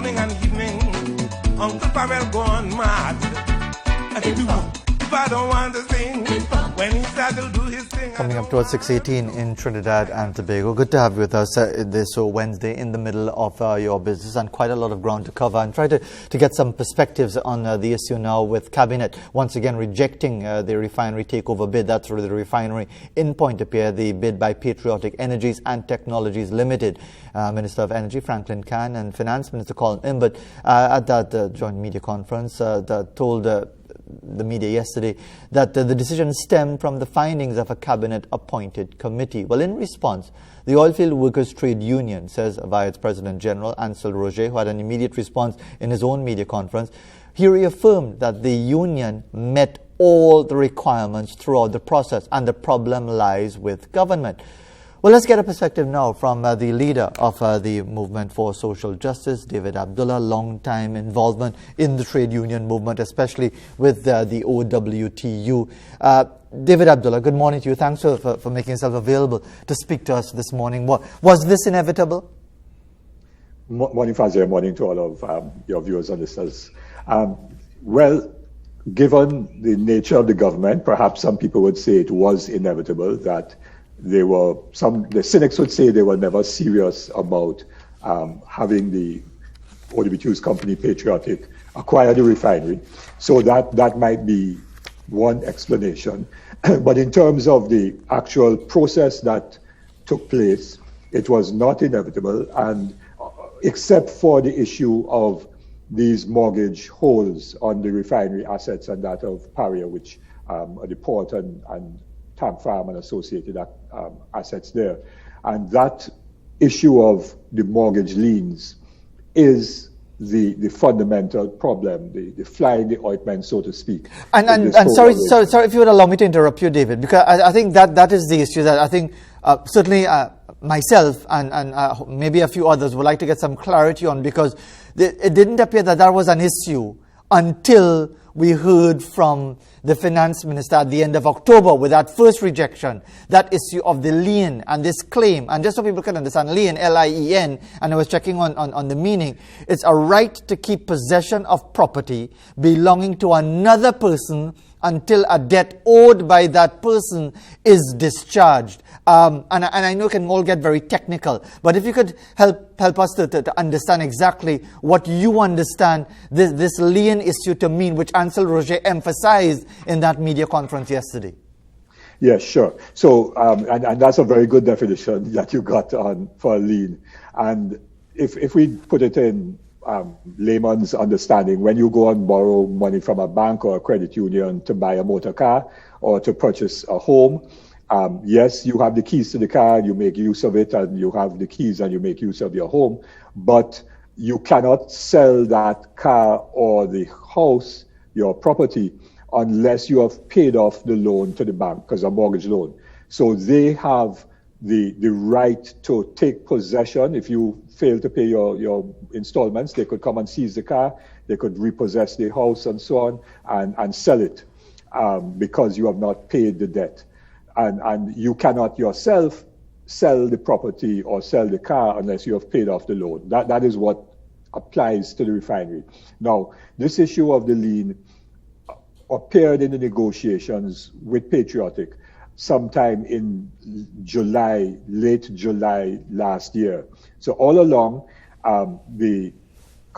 morning and evening, Uncle Pavel gone mad. If I don't want to sing, when he started to do his thing. Coming up towards 6:18 in Trinidad and Tobago. Good to have you with us this Wednesday in the middle of your business, and quite a lot of ground to cover, and try to get some perspectives on the issue now, with Cabinet once again rejecting the refinery takeover bid. That's for the refinery in Pointe, Pierre, the bid by Patriotic Energies and Technologies Limited. Minister of Energy Franklin Can and Finance Minister Colin Imbert at that joint media conference that told the media yesterday that the decision stemmed from the findings of a cabinet-appointed committee. Well, in response, the Oilfield Workers Trade Union says via its President General, Ansel Roger, who had an immediate response in his own media conference, he reaffirmed that the union met all the requirements throughout the process and the problem lies with government. Well, let's get a perspective now from the leader of the Movement for Social Justice, David Abdulah, long-time involvement in the trade union movement, especially with the OWTU. David Abdulah, good morning to you. Thanks for making yourself available to speak to us this morning. Was this inevitable? Morning, Fazia. Morning to all of your viewers and listeners. Well, given the nature of the government, perhaps some people would say it was inevitable that the cynics would say they were never serious about having the OWTU's company Patriotic acquire the refinery. So that might be one explanation. But in terms of the actual process that took place, it was not inevitable, and except for the issue of these mortgage holes on the refinery assets and that of Pierre, which are the port and tank farm and associated assets there. And that issue of the mortgage liens is the fundamental problem, the fly in the ointment, so to speak. And sorry if you would allow me to interrupt you, David, because I think that is the issue that I think certainly myself and maybe a few others would like to get some clarity on, because it didn't appear that was an issue until we heard from the finance minister at the end of October with that first rejection, that issue of the lien and this claim. And just so people can understand, lien, L-I-E-N, and I was checking on the meaning, it's a right to keep possession of property belonging to another person until a debt owed by that person is discharged. And I know it can all get very technical, but if you could help us to understand exactly what you understand this lien issue to mean, which Ansel Roger emphasized in that media conference yesterday. Yeah, sure. So, and that's a very good definition that you got on for a lien. And if we put it in layman's understanding, when you go and borrow money from a bank or a credit union to buy a motor car or to purchase a home, yes, you have the keys to the car, you make use of it, and you have the keys and you make use of your home, but you cannot sell that car or the house, your property, unless you have paid off the loan to the bank, because a mortgage loan. So they have the right to take possession. If you fail to pay your installments, they could come and seize the car, they could repossess the house and so on, and sell it because you have not paid the debt. And you cannot yourself sell the property or sell the car unless you have paid off the loan. That is what applies to the refinery. Now, this issue of the lien appeared in the negotiations with Patriotic sometime in July, late July last year. So all along, the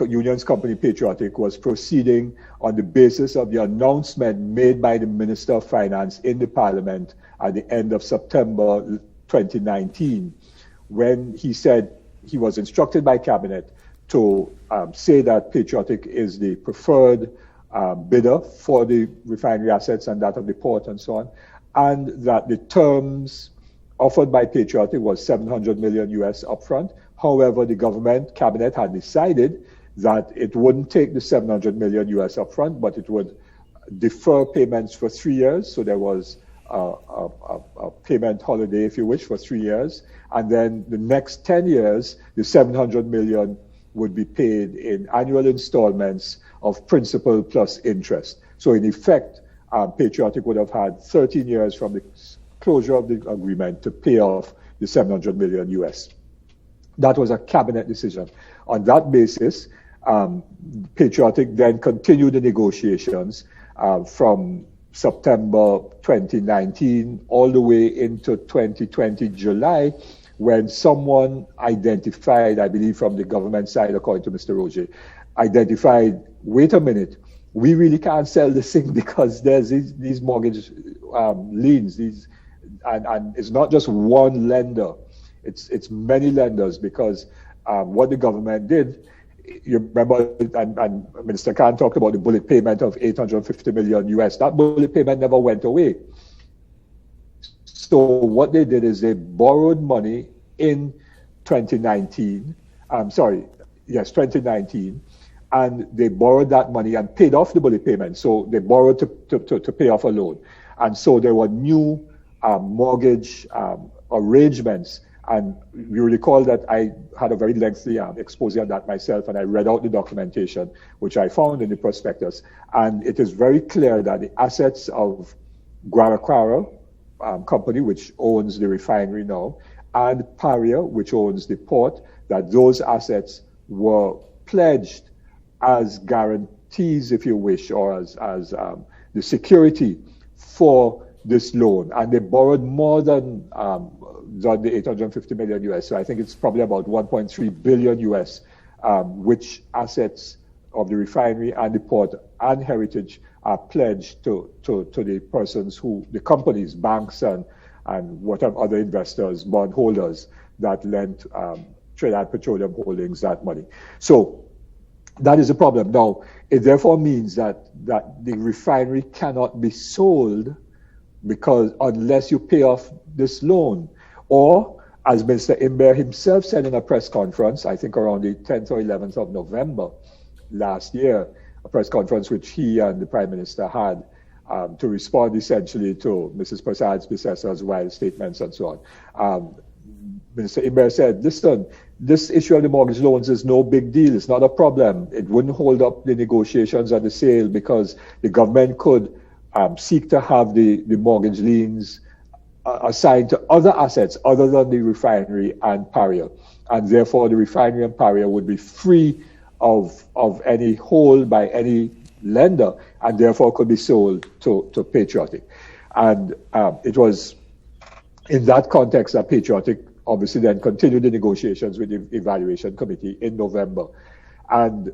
union's company Patriotic was proceeding on the basis of the announcement made by the Minister of Finance in the Parliament at the end of September 2019, when he said he was instructed by Cabinet to say that Patriotic is the preferred bidder for the refinery assets and that of the port and so on, and that the terms offered by Patriotic was $700 million US upfront. However, the government cabinet had decided that it wouldn't take the $700 million US upfront, but it would defer payments for 3 years. So there was a payment holiday, if you wish, for 3 years. And then the next 10 years, the $700 million would be paid in annual installments of principal plus interest. So in effect, Patriotic would have had 13 years from the closure of the agreement to pay off the $700 million US. That was a cabinet decision. On that basis, Patriotic then continued the negotiations from September 2019 all the way into 2020 July, when someone identified, I believe from the government side, according to Mr. Roger, identified, wait a minute, we really can't sell this thing because there's these mortgage liens, and it's not just one lender, it's many lenders, because what the government did, you remember, and Minister Khan talked about the bullet payment of $850 million US. That bullet payment never went away. So what they did is they borrowed money in 2019, 2019, and they borrowed that money and paid off the bullet payment. So they borrowed to pay off a loan. And so there were new mortgage arrangements. And you recall that I had a very lengthy exposé on that myself, and I read out the documentation, which I found in the prospectus. And it is very clear that the assets of Guaraquara company, which owns the refinery now, and Pierre, which owns the port, that those assets were pledged as guarantees, if you wish, or as the security for this loan. And they borrowed more than the $850 million US. So I think it's probably about 1.3 billion US, which assets of the refinery and the port and Heritage are pledged to the persons the companies, banks and whatever other investors, bondholders that lent Trinidad Petroleum Holdings that money. So that is a problem. Now, it therefore means that the refinery cannot be sold because unless you pay off this loan. Or, as Mr. Imbert himself said in a press conference, I think around the 10th or 11th of November last year, a press conference which he and the Prime Minister had to respond essentially to Mrs. Prasad's predecessor's wild statements and so on. Minister Imbert said, listen, this issue of the mortgage loans is no big deal. It's not a problem. It wouldn't hold up the negotiations on the sale because the government could seek to have the mortgage liens assigned to other assets other than the refinery and Pierre. And therefore, the refinery and Pierre would be free of any hold by any lender, and therefore could be sold to Patriotic. And it was in that context that Patriotic obviously then continued the negotiations with the evaluation committee in November. And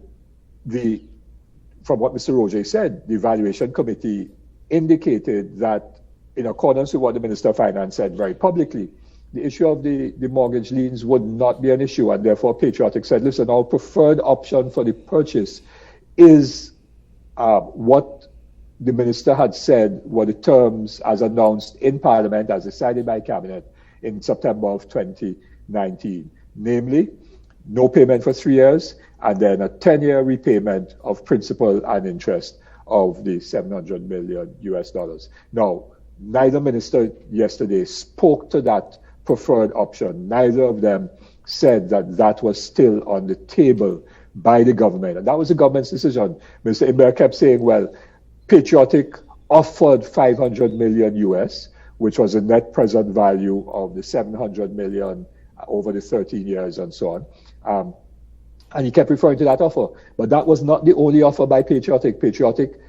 from what Mr. Roger said, the evaluation committee indicated that in accordance with what the Minister of Finance said very publicly, the issue of the mortgage liens would not be an issue, and therefore Patriotic said, listen, our preferred option for the purchase is what the Minister had said were the terms as announced in Parliament, as decided by Cabinet in September of 2019. Namely, no payment for 3 years, and then a 10-year repayment of principal and interest of the $700 million US. Now, neither minister yesterday spoke to that preferred option. Neither of them said that was still on the table by the government. And that was the government's decision. Mr. Imbert kept saying, well, Patriotic offered $500 million US, which was a net present value of the $700 million over the 13 years and so on. And he kept referring to that offer. But that was not the only offer by Patriotic. Patriotic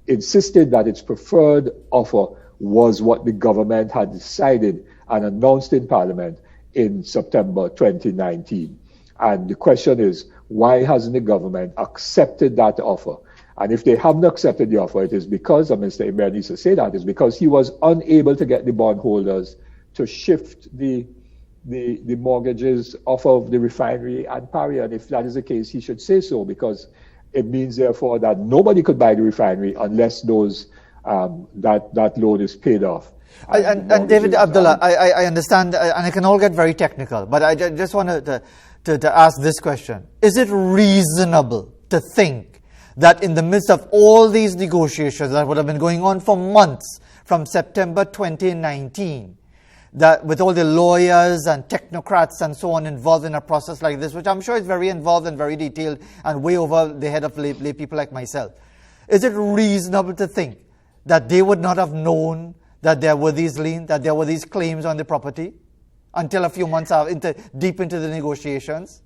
insisted that its preferred offer was what the government had decided and announced in Parliament in September 2019. And the question is, why hasn't the government accepted that offer? And if they haven't accepted the offer, it is because, and Mr. Imbert needs to say that, it's because he was unable to get the bondholders to shift the mortgages off of the refinery and Pierre. And if that is the case, he should say so, because it means, therefore, that nobody could buy the refinery unless that loan is paid off. And David, Abdulah, I understand, and it can all get very technical, but I just wanted to ask this question. Is it reasonable to think that in the midst of all these negotiations that would have been going on for months, from September 2019, that with all the lawyers and technocrats and so on involved in a process like this, which I'm sure is very involved and very detailed and way over the head of lay people like myself, is it reasonable to think that they would not have known that there were these liens, that there were these claims on the property until a few months deep into the negotiations?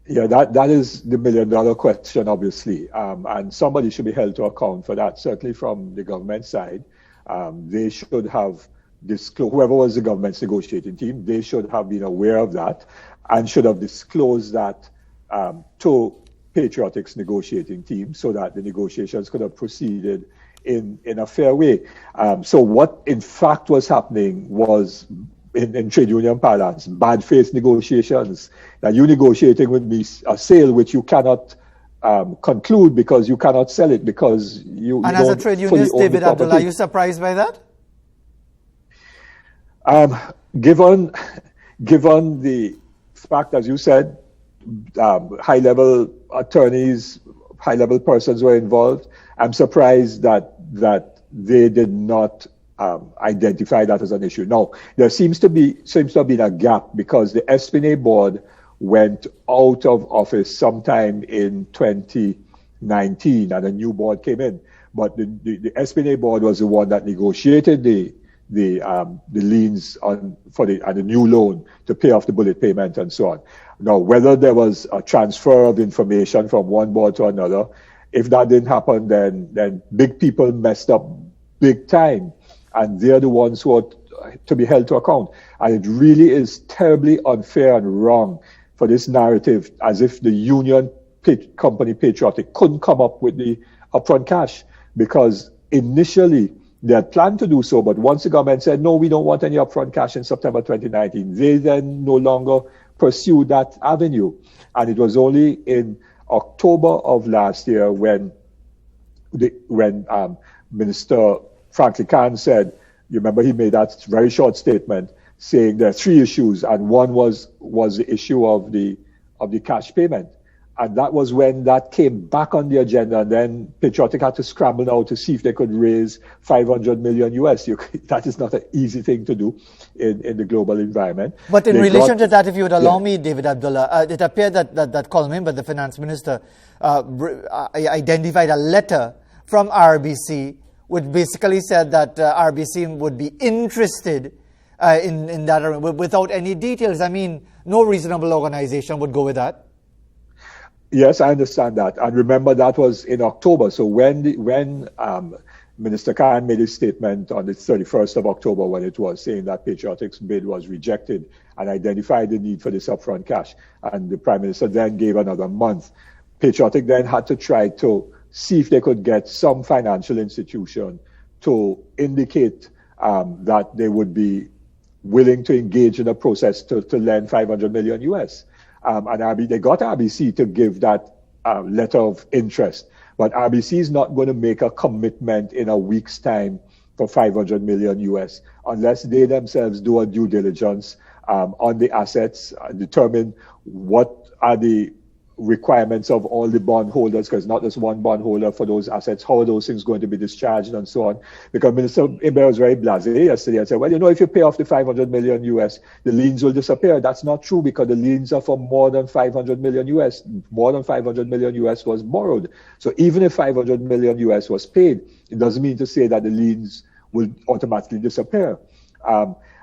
Yeah, that is the $1 million question, obviously, and somebody should be held to account for that. Certainly from the government side, they should have disclosed, whoever was the government's negotiating team, they should have been aware of that and should have disclosed that to Patriotic's negotiating team so that the negotiations could have proceeded in a fair way. So what in fact was happening was, in trade union parlance, bad faith negotiations. That you negotiating with me a sale which you cannot conclude because you cannot sell it because you. And you as a don't trade fully unionist, own the David Abdulah, are property. you surprised by that? Given the fact, as you said, high-level attorneys, high-level persons were involved, I'm surprised that they did not identify that as an issue. Now, there seems to have been a gap because the Espionage board went out of office sometime in 2019 and a new board came in. But the Espionage board was the one that negotiated the liens and the new loan to pay off the bullet payment and so on. Now, whether there was a transfer of information from one board to another, if that didn't happen, then big people messed up big time, and they're the ones who are to be held to account. And it really is terribly unfair and wrong for this narrative, as if the union company Patriotic couldn't come up with the upfront cash, because initially they had planned to do so, but once the government said, no, we don't want any upfront cash in September 2019, they then no longer pursued that avenue. And it was only in October of last year when Minister Franklin Khan said, you remember he made that very short statement saying there are three issues, and one was the issue of the cash payment. And that was when that came back on the agenda, and then Patriotic had to scramble now to see if they could raise $500 million US. That is not an easy thing to do in the global environment. But in relation to that, if you would allow me, David Abdulah, it appeared that Colin, but the finance minister, identified a letter from RBC which basically said that RBC would be interested in that without any details. I mean, no reasonable organization would go with that. Yes, I understand that. And remember, that was in October. So when Minister Khan made his statement on the 31st of October, when it was saying that Patriotic's bid was rejected and identified the need for this upfront cash, and the Prime Minister then gave another month, Patriotic then had to try to see if they could get some financial institution to indicate that they would be willing to engage in a process to lend $500 million US. And they got RBC to give that letter of interest. But RBC is not going to make a commitment in a week's time for $500 million US unless they themselves do a due diligence on the assets, determine what are the requirements of all the bondholders, because not just one bondholder for those assets, how are those things going to be discharged and so on. Because Minister Imbert was very blasé yesterday and said, well, if you pay off the $500 million US, the liens will disappear. That's not true, because the liens are for more than $500 million US. More than $500 million US was borrowed. So even if $500 million US was paid, it doesn't mean to say that the liens will automatically disappear.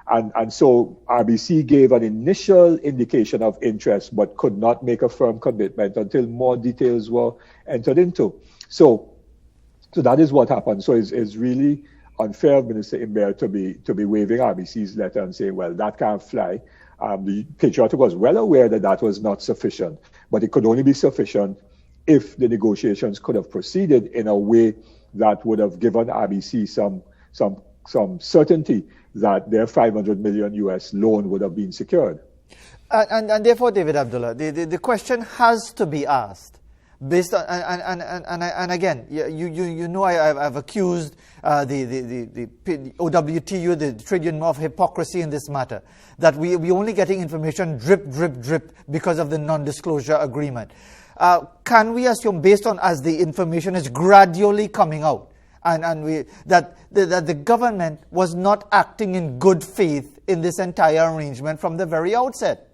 And so RBC gave an initial indication of interest, but could not make a firm commitment until more details were entered into. So that is what happened. So it's really unfair of Minister Imbert to be waving RBC's letter and saying, well, that can't fly. The Patriotic was well aware that was not sufficient, but it could only be sufficient if the negotiations could have proceeded in a way that would have given RBC some certainty that their $500 million US loan would have been secured. And therefore, David Abdulah, the question has to be asked based on, and again, you know, I've accused the OWTU, the trade union, of hypocrisy in this matter, that we only getting information drip because of the non-disclosure agreement. Can we assume, based on as the information is gradually coming out, that the government was not acting in good faith in this entire arrangement from the very outset?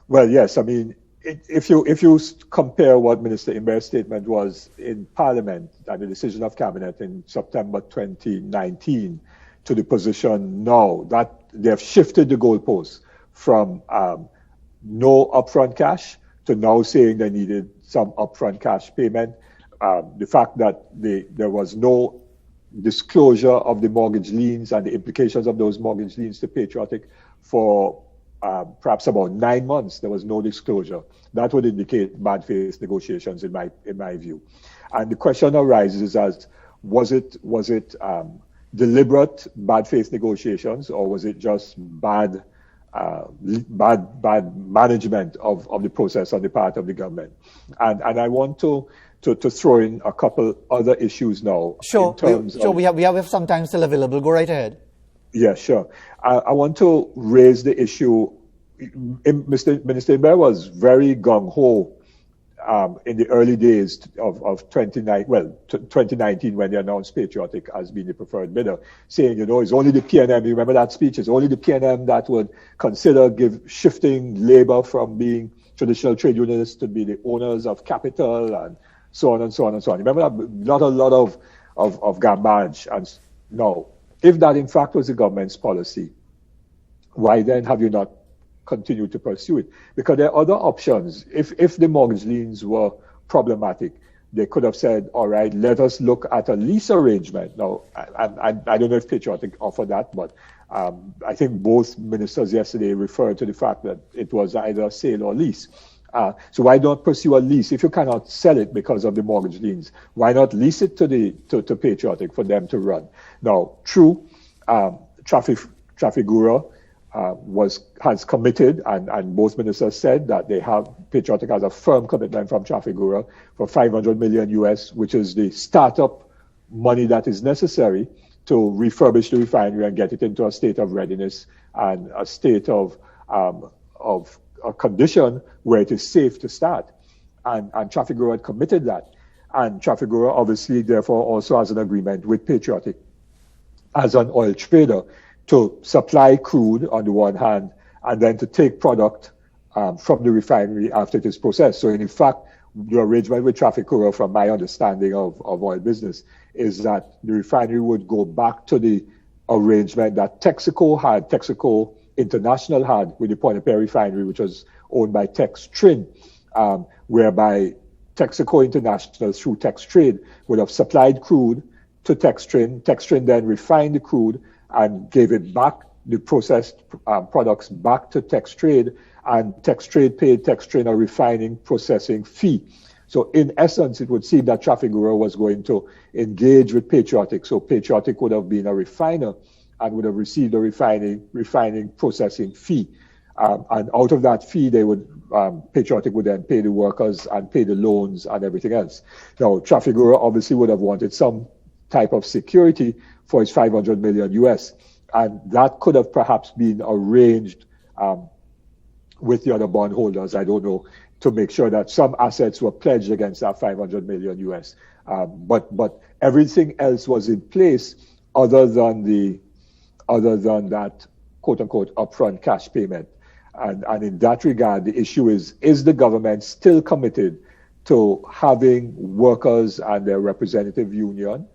Well, yes. I mean, if you compare what Minister Imbert's statement was in Parliament at the decision of Cabinet in September 2019 to the position now, that they have shifted the goalposts from no upfront cash to now saying they needed some upfront cash payment. The fact that there was no disclosure of the mortgage liens and the implications of those mortgage liens to Patriotic for perhaps about 9 months, there was no disclosure. That would indicate bad faith negotiations in my view. And the question arises as, was it deliberate bad faith negotiations, or was it just bad management of the process on the part of the government? And I want to throw in a couple other issues now. Sure, we have some time still available. Go right ahead. Yeah, sure. I want to raise the issue. Minister Pierre was very gung-ho in the early days of 2019 when they announced Patriotic as being the preferred bidder, saying, it's only the PNM, you remember that speech, it's only the PNM that would consider shifting labor from being traditional trade unionists to be the owners of capital and so on and so on and so on. Remember that? Not a lot of garbage. And no, if that in fact was the government's policy, why then have you not continue to pursue it? Because there are other options. If the mortgage liens were problematic, they could have said, all right, let us look at a lease arrangement. Now, I don't know if Patriotic offered that, but I think both ministers yesterday referred to the fact that it was either sale or lease. So why not pursue a lease? If you cannot sell it because of the mortgage liens, why not lease it to Patriotic for them to run? Now, true, Trafigura has committed, and both ministers said that Patriotic has a firm commitment from Trafigura for $500 million US, which is the startup money that is necessary to refurbish the refinery and get it into a state of readiness and a state of a condition where it is safe to start. And Trafigura had committed that. And Trafigura obviously therefore also has an agreement with Patriotic as an oil trader to supply crude on the one hand, and then to take product from the refinery after it is processed. So in fact, the arrangement with Trafigura, from my understanding of oil business, is that the refinery would go back to the arrangement that Texaco International had with the Pointe refinery, which was owned by Textrin, whereby Texaco International through Textrade would have supplied crude to Textrin. Textrin then refined the crude and gave it back, the processed products back to Textrade, and Textrade paid Textrin a refining processing fee. So in essence, it would seem that Trafigura was going to engage with Patriotic. So Patriotic would have been a refiner and would have received a refining processing fee. And out of that fee, Patriotic would then pay the workers and pay the loans and everything else. Now, Trafigura obviously would have wanted some type of security for its $500 million US. And that could have perhaps been arranged with the other bondholders, I don't know, to make sure that some assets were pledged against that $500 million US. But everything else was in place other than that quote unquote upfront cash payment. And in that regard, the issue is the government still committed to having workers and their representative union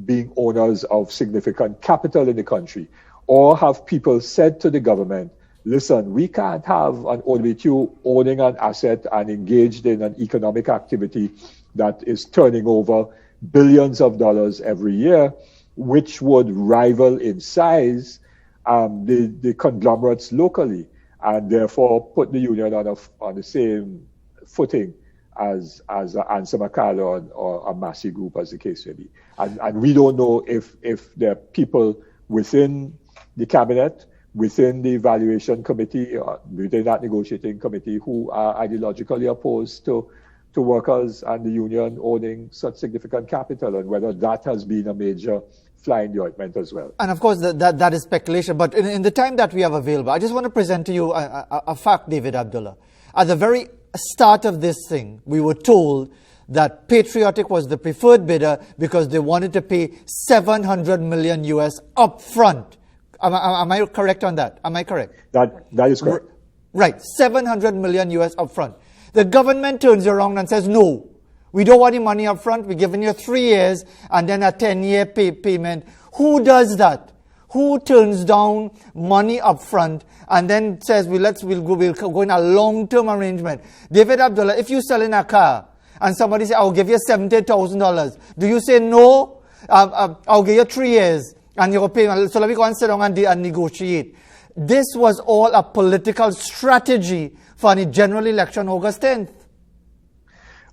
being owners of significant capital in the country? Or have people said to the government, listen, we can't have an OWQ owning an asset and engaged in an economic activity that is turning over billions of dollars every year, which would rival in size the conglomerates locally, and therefore put the union on the same footing as Ansa Makala or a Massey Group, as the case may be. And we don't know if there are people within the cabinet, within the evaluation committee, or within that negotiating committee, who are ideologically opposed to workers and the union owning such significant capital, and whether that has been a major fly in the ointment as well. And of course, that is speculation. But in the time that we have available, I just want to present to you a fact, David Abdulah. At the very start of this thing, we were told that Patriotic was the preferred bidder because they wanted to pay $700 million US up front. Am I correct on that? Am I correct? That is correct. Right, $700 million US up front. The government turns around and says, no, we don't want the money up front. We're giving you 3 years and then a 10-year payment. Who does that? Who turns down money up front and then says, we'll go in a long-term arrangement? David Abdulah, if you sell in a car and somebody says, I'll give you $70,000, do you say no? I'll give you 3 years and you'll pay. So let me go and sit down and negotiate. This was all a political strategy for the general election August 10th.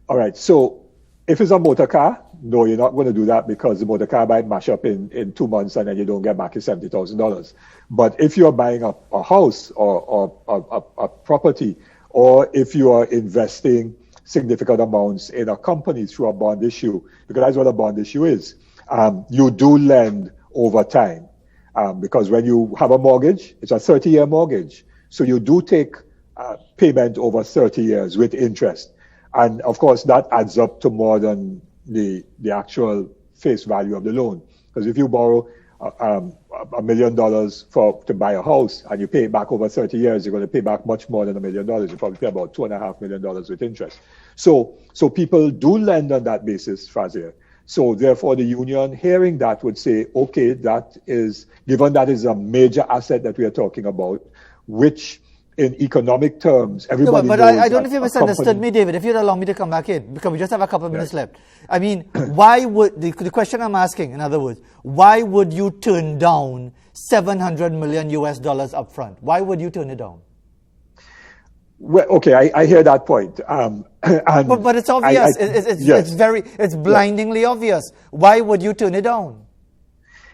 All right. So if it's a motor car, no, you're not going to do that because the motor car might mash up in 2 months and then you don't get back your $70,000. But if you're buying a house or a property, or if you are investing significant amounts in a company through a bond issue, because that's what a bond issue is, you do lend over time. Because when you have a mortgage, it's a 30-year mortgage. So you do take payment over 30 years with interest. And of course, that adds up to more than the actual face value of the loan. Because if you borrow $1 million to buy a house and you pay it back over 30 years, you're going to pay back much more than $1 million. You probably pay about $2.5 million with interest. So people do lend on that basis, Fazir. So therefore, the union hearing that would say, okay, given that is a major asset that we are talking about, which in economic terms, everybody knows. But I don't know if you misunderstood me, David. If you'd allow me to come back in, because we just have a couple of minutes left. I mean, why would, the question I'm asking, in other words, why would you turn down $700 million up front? Why would you turn it down? Well, okay, I hear that point. But it's obvious. It's blindingly obvious. Why would you turn it down?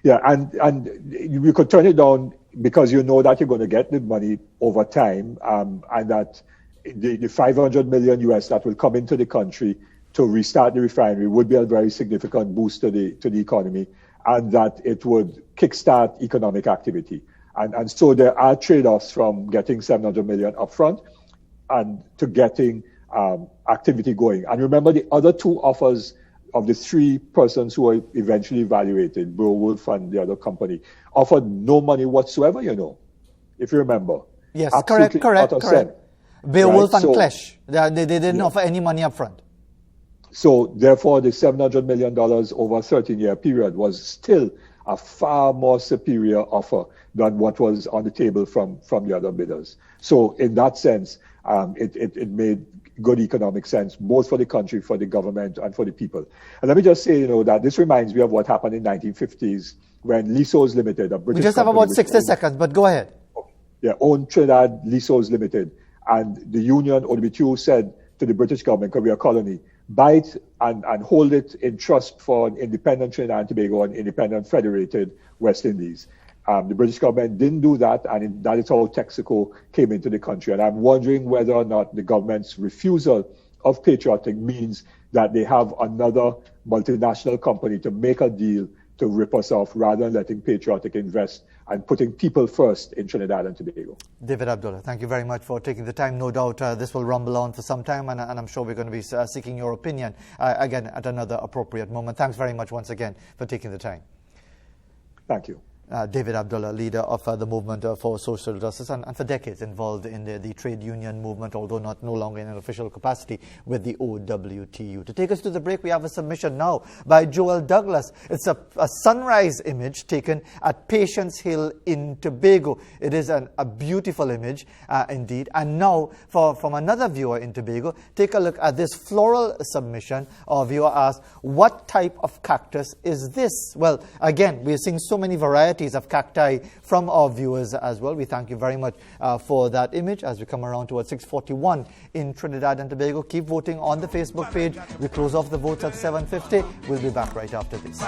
Yeah, and you could turn it down because you know that you're going to get the money over time, and that the $500 million that will come into the country to restart the refinery would be a very significant boost to the economy, and that it would kickstart economic activity. And so there are trade-offs from getting $700 million upfront and to getting activity going. And remember, the other two offers of the 3 persons who were eventually evaluated, Wolf and the other company, offered no money whatsoever, if you remember. Yes, absolutely correct. Wolf and Klesh, they didn't offer any money up front. So therefore, the $700 million over a 13-year period was still a far more superior offer than what was on the table from the other bidders. So in that sense, it made good economic sense, both for the country, for the government, and for the people. And let me just say, that this reminds me of what happened in the 1950s when Leaseholds Limited, a British company... We just have about 60 seconds, but go ahead. Owned Trinidad Leaseholds Limited. And the union, OWTO, said to the British government, because we are a colony, buy it and hold it in trust for an independent Trinidad and Tobago and independent federated West Indies. The British government didn't do that, and that is how Texaco came into the country. And I'm wondering whether or not the government's refusal of Patriotic means that they have another multinational company to make a deal to rip us off rather than letting Patriotic invest and putting people first in Trinidad and Tobago. David Abdulah, thank you very much for taking the time. No doubt this will rumble on for some time, and I'm sure we're going to be seeking your opinion again at another appropriate moment. Thanks very much once again for taking the time. Thank you. David Abdulah, leader of the movement for social justice, and for decades involved in the trade union movement, although no longer in an official capacity with the OWTU. To take us to the break, we have a submission now by Joel Douglas. It's a sunrise image taken at Patience Hill in Tobago. It is a beautiful image indeed. And now, from another viewer in Tobago, take a look at this floral submission. Our viewer asked, what type of cactus is this? Well, again, we're seeing so many varieties of cacti from our viewers as well. We thank you very much for that image as we come around towards 6:41 in Trinidad and Tobago. Keep voting on the Facebook page. We close off the votes at 7:50. We'll be back right after this.